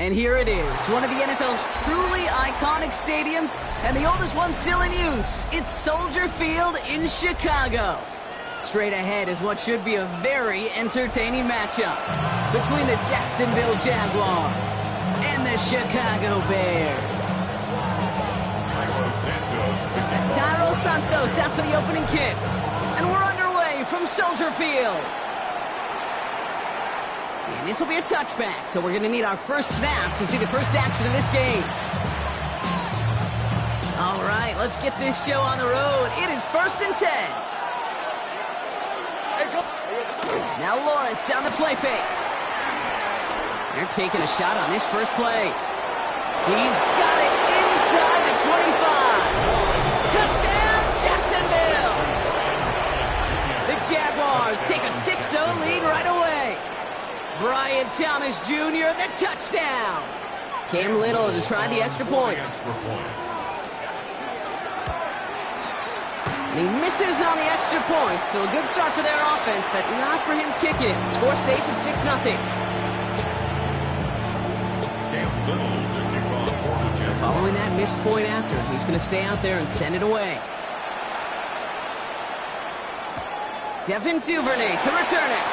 And here it is, one of the NFL's truly iconic stadiums, and the oldest one still in use. It's Soldier Field in Chicago. Straight ahead is what should be a very entertaining matchup between the Jacksonville Jaguars and the Chicago Bears. Cairo Santos out for the opening kick, and we're underway from Soldier Field. And this will be a touchback, so we're going to need our first snap to see the first action of this game. All right, let's get this show on the road. It is 1st and 10. Now Lawrence on the play fake. They're taking a shot on this first play. He's got it inside the 25. Touchdown, Jacksonville! The Jaguars take a 6-0 lead right away. Brian Thomas Jr., the touchdown. Cam Little to try the extra points. And he misses on the extra points, so a good start for their offense, but not for him kicking it. Score stays at 6-0. So following that missed point after, he's going to stay out there and send it away. Devin Duvernay to return it.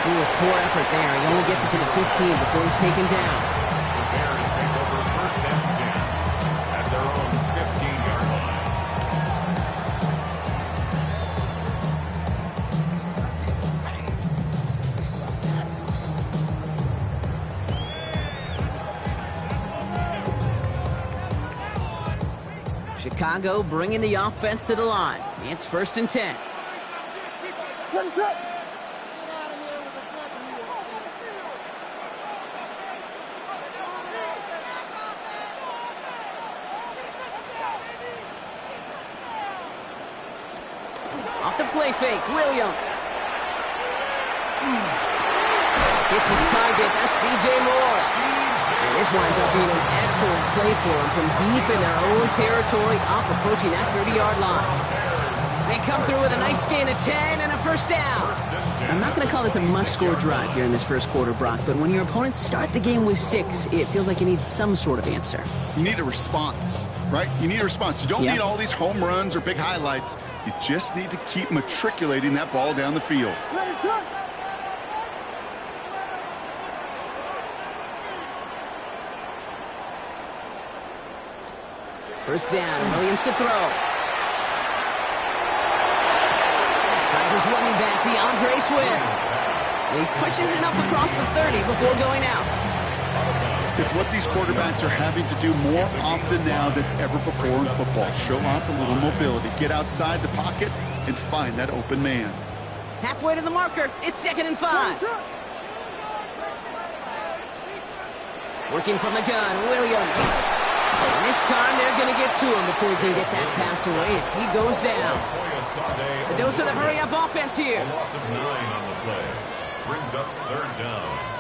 Ooh, with poor effort there. He only gets it to the 15 before he's taken down. The Bears take over 1st and 10 at their own 15-yard line. Chicago bringing the offense to the line. It's 1st and 10. Off the play fake, Williams. Hits his target, that's DJ Moore. And this winds up being an excellent play for him from deep in their own territory, up approaching that 30-yard line. They come through with a nice gain of 10 and a first down. I'm not going to call this a must-score drive here in this first quarter, Brock, but when your opponents start the game with 6, it feels like you need some sort of answer. You need a response, right? You need a response. You don't need all these home runs or big highlights. You just need to keep matriculating that ball down the field. First down, Williams to throw. Finds his running back, DeAndre Swift. He pushes it up across the 30 before going out. It's what these quarterbacks are having to do more often now than ever before in football. Show off a little mobility. Get outside the pocket and find that open man. Halfway to the marker. It's 2nd and 5. Working from the gun, Williams. And this time they're going to get to him before he can get that pass away as he goes down. A dose of the hurry-up offense here. A loss of 9 on the play. Brings up 3rd down.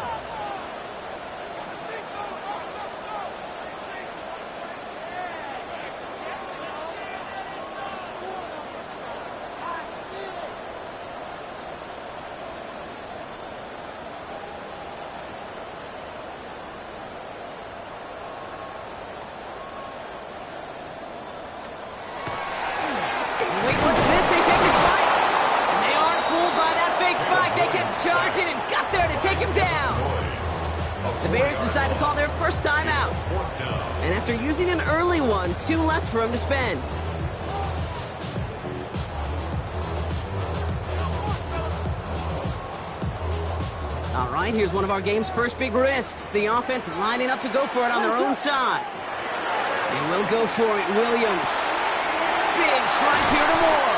Charging and got there to take him down. The Bears decide to call their first timeout. And after using an early one, 2 left for him to spend. All right, here's one of our game's first big risks. The offense lining up to go for it on their own side. They will go for it, Williams. Big strike here to Moore.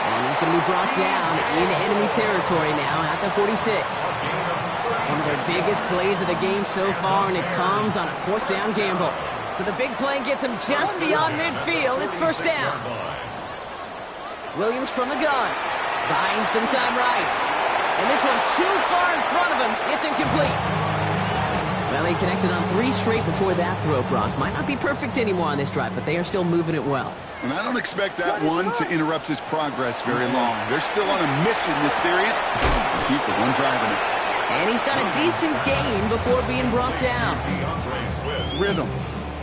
And he's going to be brought down in enemy territory now at the 46. One of their biggest plays of the game so far, and it comes on a 4th down gamble. So the big play gets him just beyond midfield. It's 1st down. Williams from the gun. Buying some time right. And this one too far in front of him. It's incomplete. Well, he connected on 3 straight before that throw, Brock. Might not be perfect anymore on this drive, but they are still moving it well. And I don't expect that one to interrupt his progress very long. They're still on a mission this series. He's the one driving it. And he's got a decent gain before being brought down. Rhythm.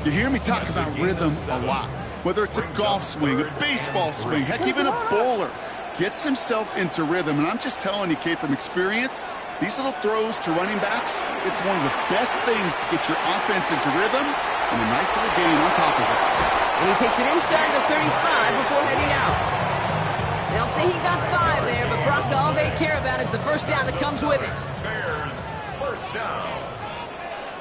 You hear me talk about rhythm a lot. Whether it's a golf swing, a baseball swing, heck, even a bowler gets himself into rhythm. And I'm just telling you, Kate, from experience, these little throws to running backs, it's one of the best things to get your offense into rhythm and a nice little gain on top of it. And he takes it inside the 35 before heading out. They'll say he got 5 there, but Brock, all they care about is the first down that comes with it. Bears first down.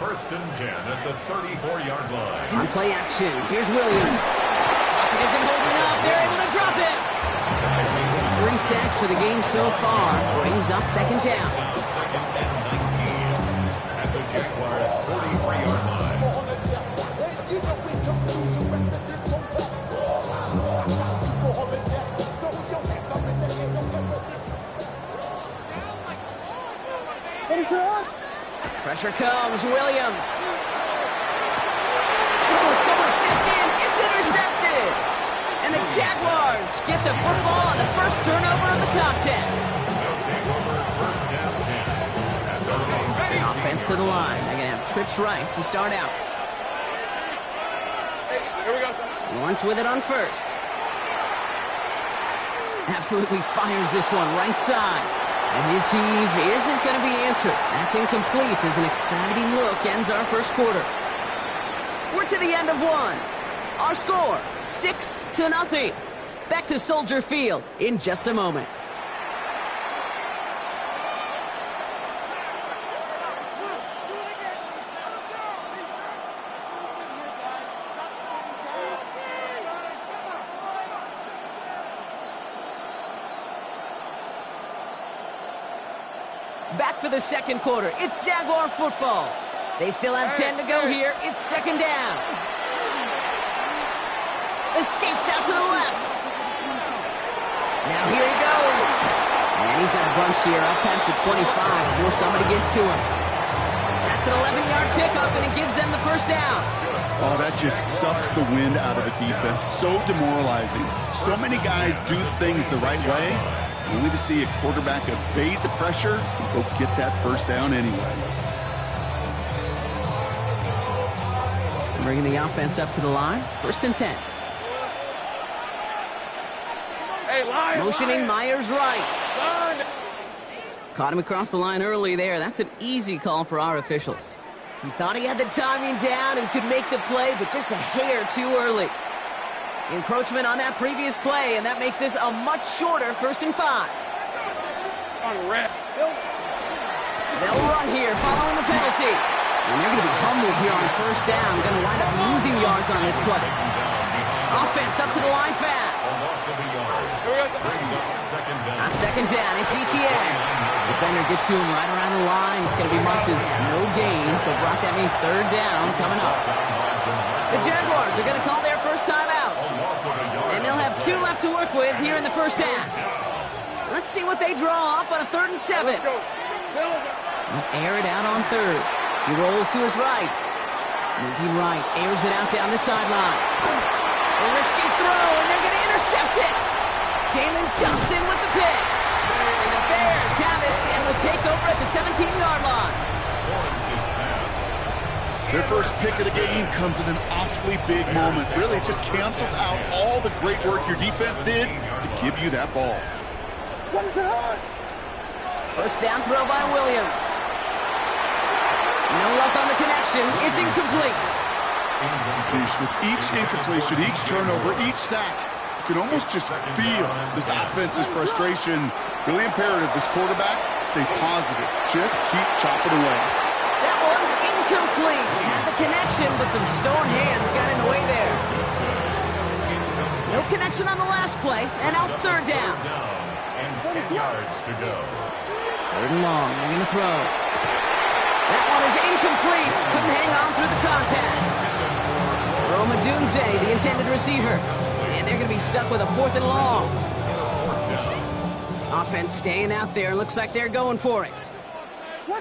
1st and 10 at the 34-yard line. On play action, here's Williams. Pocket isn't holding up. They're able to drop it. It's 3 sacks for the game so far. Brings up 2nd down. 2nd and 19 at the Jaguars' 43-yard line. Pressure comes, Williams. Oh, someone stepped in. It's intercepted. And the Jaguars get the football on the first turnover of the contest. Offense to the line. They're going to have trips right to start out. Lawrence with it on first. Absolutely fires this one right side. And his heave isn't going to be answered. That's incomplete as an exciting look ends our first quarter. We're to the end of 1. Our score, 6-0. Back to Soldier Field in just a moment. Back for the second quarter. It's Jaguar football. They still have 10 to go here. It's 2nd down. Escapes out to the left. Now here he goes. And he's got a bunch here up past the 25 before somebody gets to him. That's an 11-yard pickup, and it gives them the first down. Oh, that just sucks the wind out of the defense. So demoralizing. So many guys do things the right way, only to see a quarterback evade the pressure and go get that first down anyway. Bringing the offense up to the line. 1st and 10. Motioning Myers right. Caught him across the line early there. That's an easy call for our officials. He thought he had the timing down and could make the play, but just a hair too early. Encroachment on that previous play, and that makes this a much shorter 1st and 5. They'll run here following the penalty. And they're going to be humbled here on 1st down. Going to wind up losing yards on this play. Offense up to the line fast. On 2nd down, it's ETN. Defender gets to him right around the line. It's going to be marked as no gain. So, Brock, that means 3rd down coming up. The Jaguars are going to call their first time out. And they'll have 2 left to work with here in the 1st half. Let's see what they draw up on a 3rd and 7. They'll air it out on 3rd. He rolls to his right. Moving right, airs it out down the sideline. A risky throw, and they're going to intercept it. Jalen Johnson with the pick. And the Bears have it and will take over at the 17-yard line. Their first pick of the game comes in an awfully big moment. Really, it just cancels out all the great work your defense did to give you that ball. First down throw by Williams. No luck on the connection. It's incomplete. With each incompletion, each turnover, each sack, you can almost just feel this offense's frustration. Really imperative, this quarterback, stay positive. Just keep chopping away. That one's incomplete. Had the connection, but some stone hands got in the way there. No connection on the last play, and out 3rd down. And 10 yards to go. 3rd and long, they're going to throw. That one is incomplete. Couldn't hang on through the contact. Roma Dunze, the intended receiver. And they're going to be stuck with a 4th and long. Offense staying out there. Looks like they're going for it. Here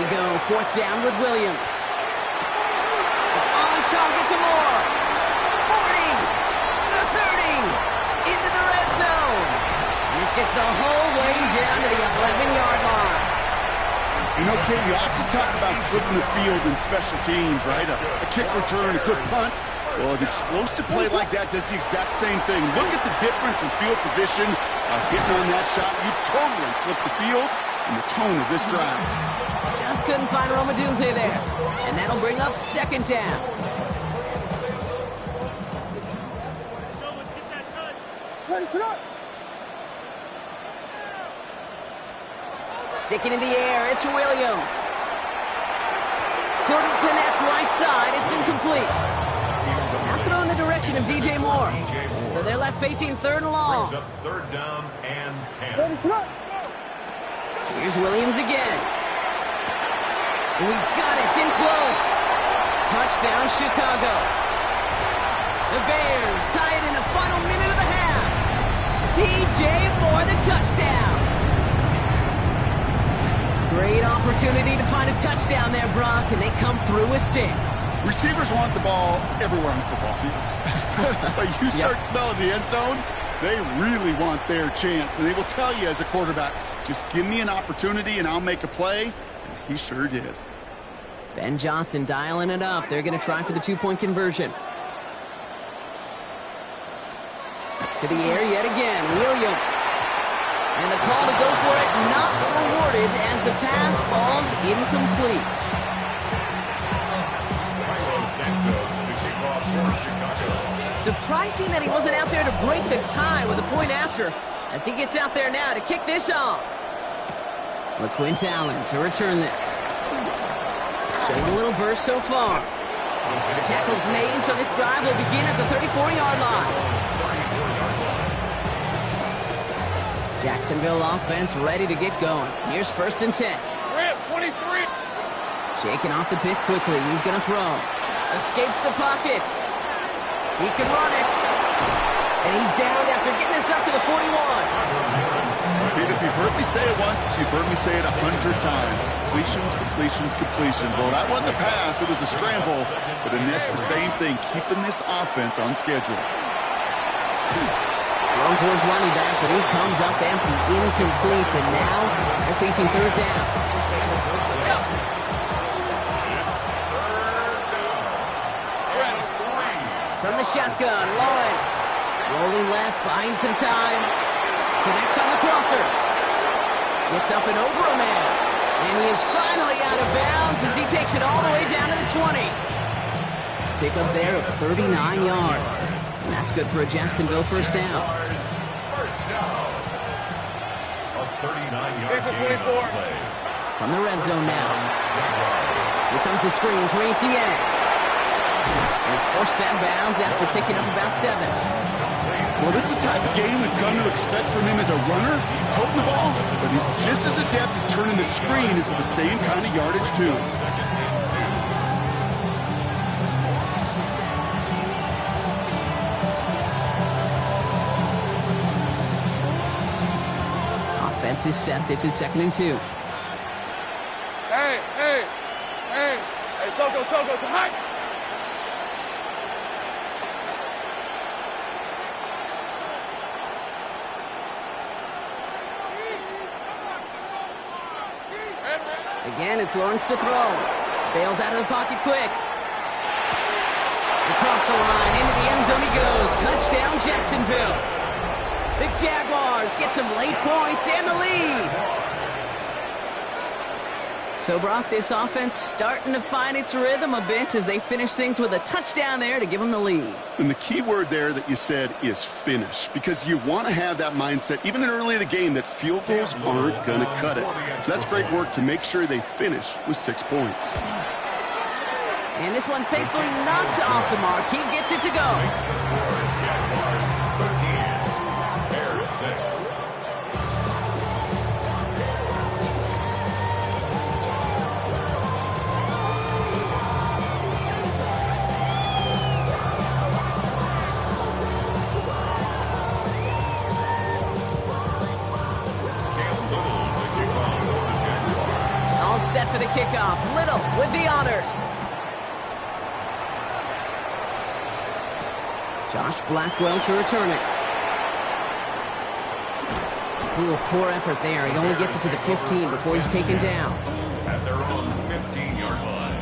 we go. 4th down with Williams. It's on target to Moore. 40. The 30. Into the red zone. And this gets the whole way down to the You know, Kate, you often talk about flipping the field in special teams, right? A kick return, a good punt. Well, an explosive play like that does the exact same thing. Look at the difference in field position. Hitting on that shot, you've totally flipped the field and the tone of this drive. Just couldn't find Romadunze there. And that'll bring up second down. Sticking in the air, it's Williams. Couldn't connect right side, it's incomplete. Now throw in the direction of DJ Moore. So they're left facing third and long. Brings up third down and 10. Here's Williams again. Oh, he's got it, it's in close. Touchdown, Chicago. The Bears tie it in the final minute of the half. DJ Moore, the touchdown. Great opportunity to find a touchdown there, Brock, and they come through with 6. Receivers want the ball everywhere on the football field. But you start smelling the end zone, they really want their chance. And they will tell you as a quarterback, just give me an opportunity and I'll make a play. And he sure did. Ben Johnson dialing it up. They're going to try for the 2-point conversion. To the air yet again, Williams. And the call to go for it not rewarded as the pass falls incomplete. Surprising that he wasn't out there to break the tie with a point after as he gets out there now to kick this off. LaQuint Allen to return this. Showing a little burst so far. The tackle's made, so this drive will begin at the 34-yard line. Jacksonville offense ready to get going. Here's 1st and 10. 23. Shaking off the pick quickly. He's going to throw. Escapes the pocket. He can run it. And he's down after getting this up to the 41. Pete, if you've heard me say it once, you've heard me say it 100 times. Completions, completions, completions. Well, that wasn't a pass. It was a scramble. But the Nets, the same thing, keeping this offense on schedule. Thrown for his running back, but he comes up empty, incomplete, and now they're facing third down. From the shotgun, Lawrence. Rolling left, buying some time. Connects on the crosser. Gets up and over a man. And he is finally out of bounds as he takes it all the way down to the 20. Pick up there of 39 yards. And that's good for a Jacksonville first down. First down. A 39-yard gain on the play. From the red zone now. Here comes the screen for Etienne. And he's forced out of bounds after picking up about 7. Well, this is the type of game we've come to expect from him as a runner. He's toting the ball, but he's just as adept at turning the screen into the same kind of yardage, too. Offense is set. This is 2nd and 2. Hey, Soko, hi. Again, it's Lawrence to throw. Bails out of the pocket quick. Across the line, into the end zone he goes. Touchdown, Jacksonville. The Jaguars get some late points and the lead. So, Brock, this offense starting to find its rhythm a bit as they finish things with a touchdown there to give them the lead. And the key word there that you said is finish, because you want to have that mindset, even early in the game, that field goals aren't going to cut it. So that's great work to make sure they finish with 6 points. And this one, thankfully, not off the mark. He gets it to go. Jaguars 13, Bears 6. Set for the kickoff. Little with the honors. Josh Blackwell to return it. Ooh, poor effort there. He only gets it to the 15 before he's taken down. their own 15-yard line.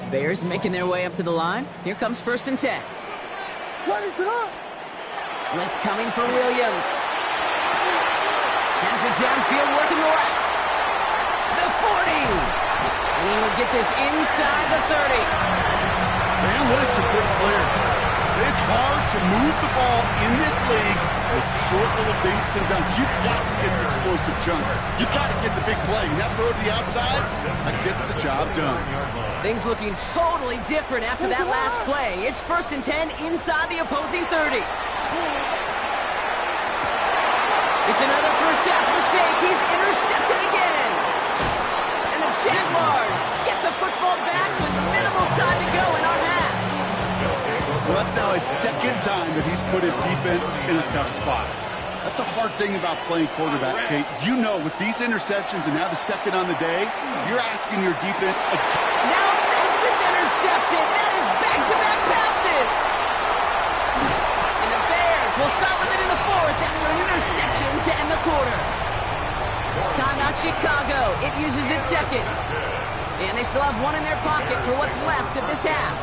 Bears making their way up to the line. Here comes 1st and 10. Blitz coming for Williams. Has it downfield, working left. The 40. And he will get this inside the 30. Analytics are pretty clear. It's hard to move the ball in this league with short little dinks and dunks. You've got to get the explosive chunk. You've got to get the big play. And that throw to the outside, that gets the job done. Things looking totally different after that last play. It's 1st and 10 inside the opposing 30. It's another first half mistake. He's intercepted again. And the Jaguars get the football back with minimal time to go in our half. Well, that's now his second time that he's put his defense in a tough spot. That's a hard thing about playing quarterback, Kate. You know, with these interceptions and now the second on the day, you're asking your defense again. Now this is intercepted. That is back-to-back passes. And the Bears will solve it in the 4th after an interception to end the quarter. Timeout Chicago. It uses its second. And they still have one in their pocket for what's left of this half.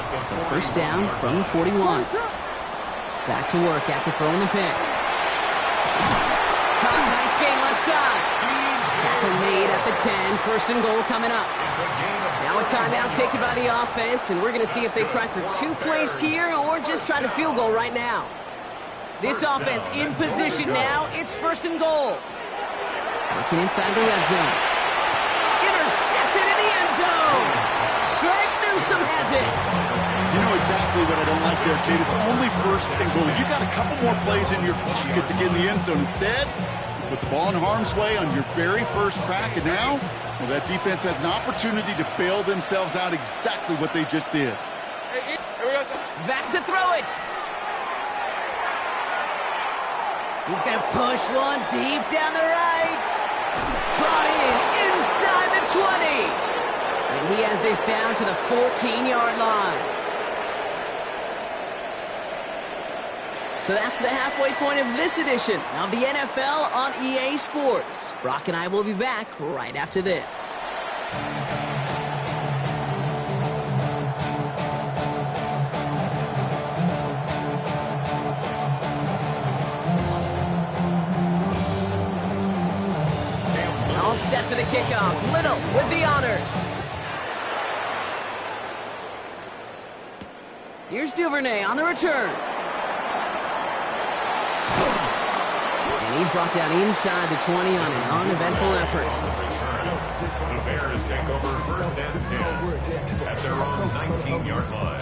So 1st down from the 41. Back to work after throwing the pick. Caught, nice gain left side. Tackle made at the 10. 1st and goal coming up. Now a timeout taken by the offense, and we're going to see if they try for 2 plays here or just try to field goal right now. This offense in position now. It's 1st and goal. Working inside the red zone. Intercepted in the end zone. Greg Newsome has it. You know exactly what I don't like there, Kate. It's only 1st and goal. You got a couple more plays in your pocket to get in the end zone. Instead, you put the ball in harm's way on your very first crack, and now, well, that defense has an opportunity to bail themselves out exactly what they just did. Back to throw it. He's going to push one deep down the right. Brought in inside the 20. And he has this down to the 14-yard line. So that's the halfway point of this edition of the NFL on EA Sports. Brock and I will be back right after this. All set for the kickoff. Little with the honors. Here's Duvernay on the return. And he's brought down inside the 20 on an uneventful effort. The Bears take over 1st and 10 at their own 19-yard line.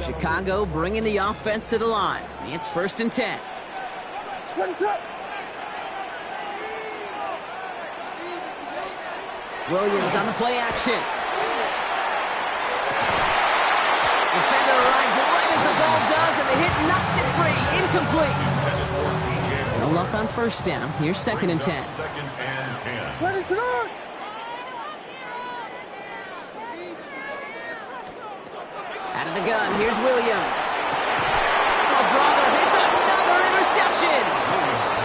Chicago bringing the offense to the line. It's 1st and 10. Williams on the play action. Defender arrives right as the ball does, and the hit knocks it free. Incomplete. No luck on 1st down. Here's 2nd and 10. 2nd and 10. Out of the gun, here's Williams. Oh, brother, it's another interception.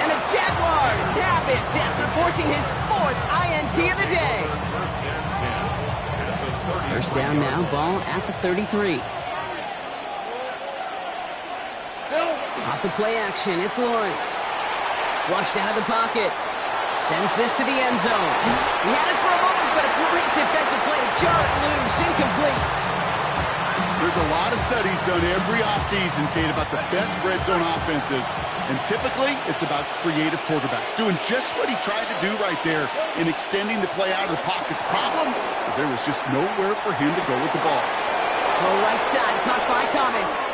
And the Jaguars have it after forcing his 4th INT of the day. 1st down now, ball at the 33. Off the play action, it's Lawrence. Flushed out of the pocket. Sends this to the end zone. He had it for a moment, but a great defensive play to jar it loose. Incomplete. There's a lot of studies done every offseason, Kate, about the best red zone offenses. And typically, it's about creative quarterbacks doing just what he tried to do right there in extending the play out of the pocket. The problem is there was just nowhere for him to go with the ball. Oh, right side, caught by Thomas.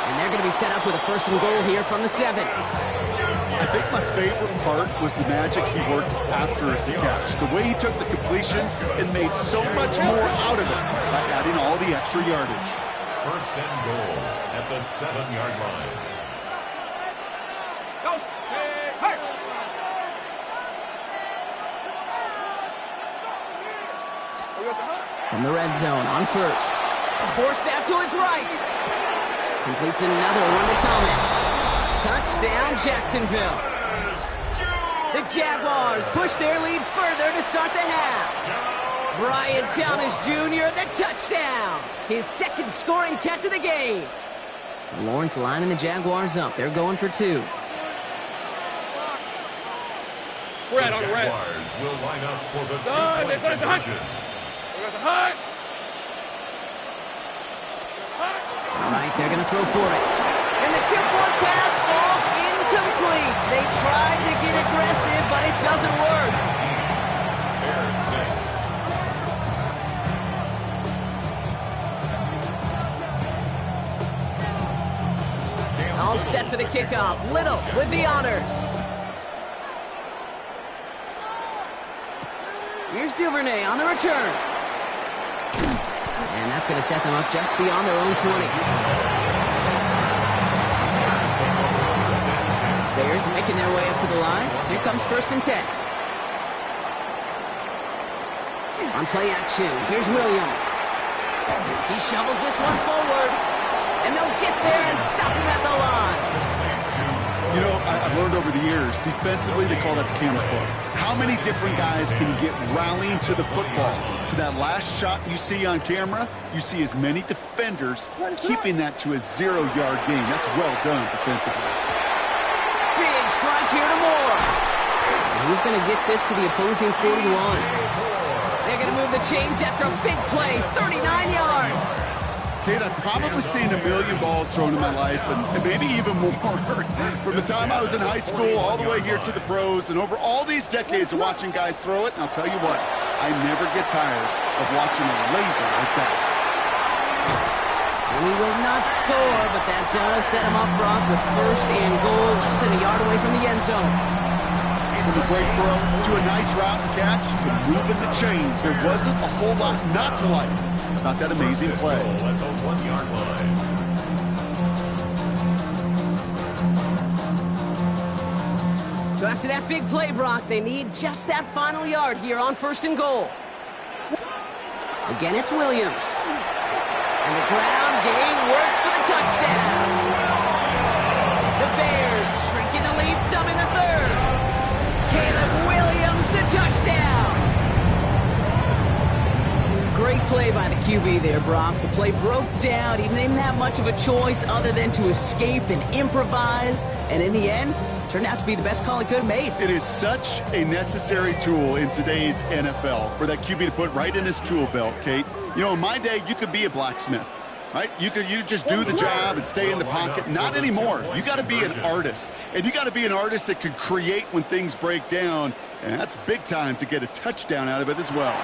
And they're going to be set up with a 1st and goal here from the 7. I think my favorite part was the magic he worked after the catch. The way he took the completion and made so much more out of it by adding all the extra yardage. 1st and goal at the 7-yard line. From the red zone on 1st. Forced out to his right. Completes another one to Thomas. Touchdown, Jacksonville. The Jaguars push their lead further to start the half. Brian Thomas Jr., the touchdown. His second scoring catch of the game. So Lawrence lining the Jaguars up. They're going for two. Red on red. Jaguars will line up for the Son, two-point there's a hut. conversion. There's a hut. All right, they're going to throw for it. And the two-point pass falls incomplete. They tried to get aggressive, but it doesn't work. Bears 6. All set for the kickoff. Little with the honors. Here's Duvernay on the return. And that's going to set them up just beyond their own 20. Bears making their way up to the line. Here comes 1st and 10. On play action, here's Williams. He shovels this one forward. And they'll get there and stop him at the line. You know, I've learned over the years, defensively, they call that the camera club. How many different guys can you get rallying to the football? So that last shot you see on camera, you see as many defenders keeping that to a 0-yard gain. That's well done defensively. Big strike here to Moore. And he's going to get this to the opposing 41. They're going to move the chains after a big play, 39 yards. Kate, I've probably seen a million balls thrown in my life, and maybe even more. From the time I was in high school all the way here to the pros, and over all these decades of watching guys throw it, and I'll tell you what, I never get tired of watching a laser like that. And he will not score, but that does set him up, Brock, with 1st and goal, less than a yard away from the end zone. From a great throw to a nice route and catch to moving the chains, there wasn't a whole lot not to like about that amazing play. At the 1-yard line. So after that big play, Brock, they need just that final yard here on 1st and goal. Again, it's Williams. And the ground game works for the touchdown. The Bears shrinking the lead some in the 3rd. Caleb Williams, the touchdown. Great play by the QB there, Brock. The play broke down. He didn't have much of a choice other than to escape and improvise. And in the end, turned out to be the best call he could have made. It is such a necessary tool in today's NFL for that QB to put right in his tool belt, Kate. You know, in my day, you could be a blacksmith, right? You just do the job and stay in the pocket. Not anymore. You got to be an artist. And you got to be an artist that can create when things break down. And that's big time to get a touchdown out of it as well.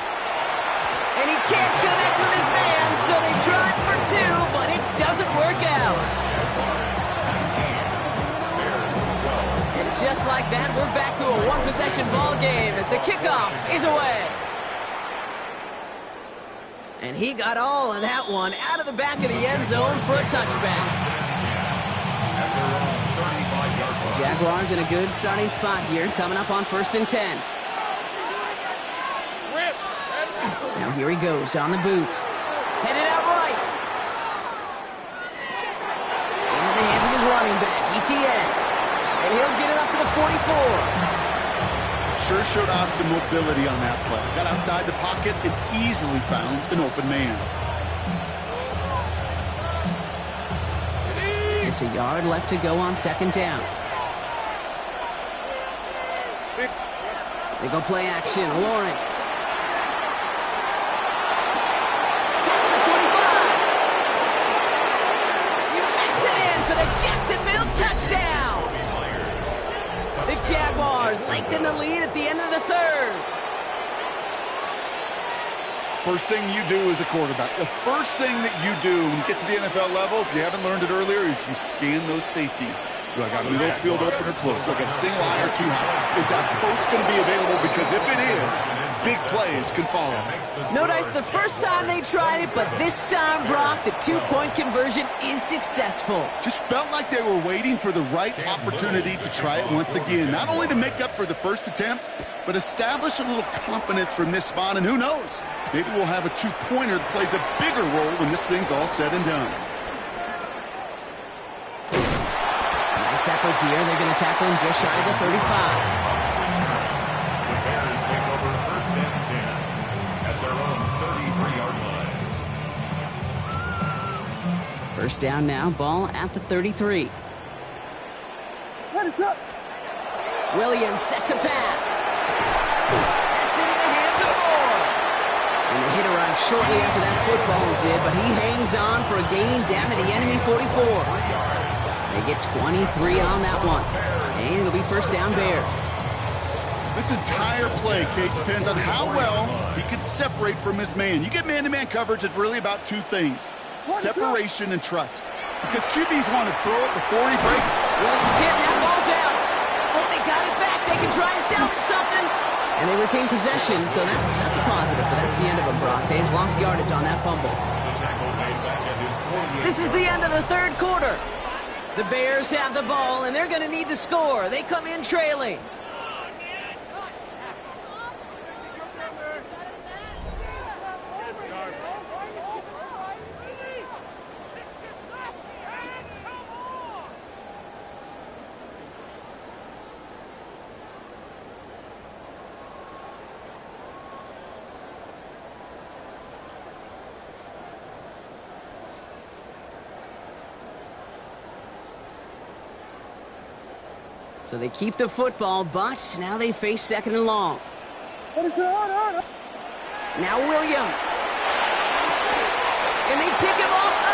And he can't connect with his man, so they tried for 2, but it doesn't work out. And just like that, we're back to a one-possession ball game as the kickoff is away. And he got all of that one out of the back of the end zone for a touchback. Jaguars in a good starting spot here, coming up on 1st and 10. Now here he goes on the boot. Headed out right. Into the hands of his running back, ETN. And he'll get it up to the 44. Sure showed off some mobility on that play. Got outside the pocket and easily found an open man. Just a yard left to go on 2nd down. They go play action. Lawrence. The Jacksonville touchdown! The Jaguars lengthen the lead at the end of the 3rd. First thing you do as a quarterback, the first thing that you do when you get to the NFL level, if you haven't learned it earlier, is you scan those safeties. Do I got middle field open or close? Do I got single high or too high? Is that post going to be available? Because if it is, big plays can follow. No dice the first time they tried it, but this time, Brock, the 2-point conversion is successful. Just felt like they were waiting for the right opportunity to try it once again. Not only to make up for the first attempt, but establish a little confidence from this spot. And who knows? Maybe we'll have a 2-pointer that plays a bigger role when this thing's all said and done. Nice effort here. They're going to tackle him just shy of the 35. The Bears take over first and 10 at their own 33-yard line. First down now, ball at the 33. What is up? Williams set to pass. That's into the hands of Moore. And the hit arrived shortly after that football did, but he hangs on for a gain down to the enemy 44. They get 23 on that one. And it'll be first down Bears. This entire play, Kate, depends on how well he can separate from his man. You get man-to-man coverage, it's really about two things: separation and trust. Because QBs want to throw it before he breaks. Williams hit, and that ball's out. Oh, they got it back. They can try and salvage something. And they retain possession, so that's a positive. But that's the end of it, Brock. They've lost yardage on that fumble. This is the end of the third quarter. The Bears have the ball, and they're going to need to score. They come in trailing. So they keep the football, but now they face second and long. What is on? Now Williams. And they pick him off